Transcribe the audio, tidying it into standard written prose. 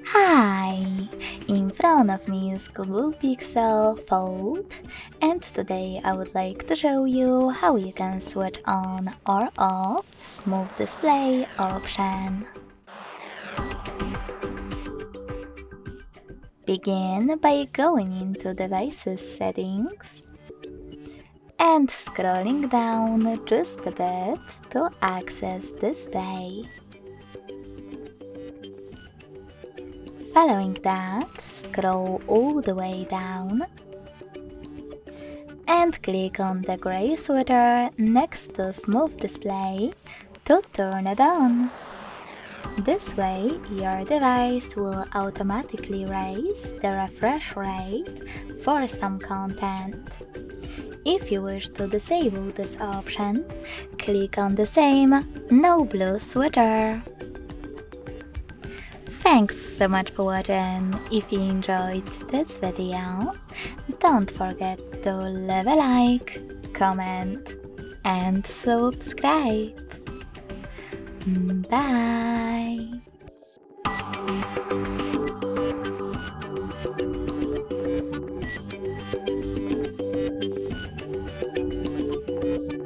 Hi! In front of me is Google Pixel Fold, and today I would like to show you how you can switch on or off Smooth Display option. Begin by going into Devices Settings and scrolling down just a bit to access Display. Following that, scroll all the way down and click on the gray sweater next to Smooth Display to turn it on. This way, your device will automatically raise the refresh rate for some content. If you wish to disable this option, click on the same No Blue sweater. Thanks so much for watching. If you enjoyed this video, don't forget to leave a like, comment and subscribe. Bye!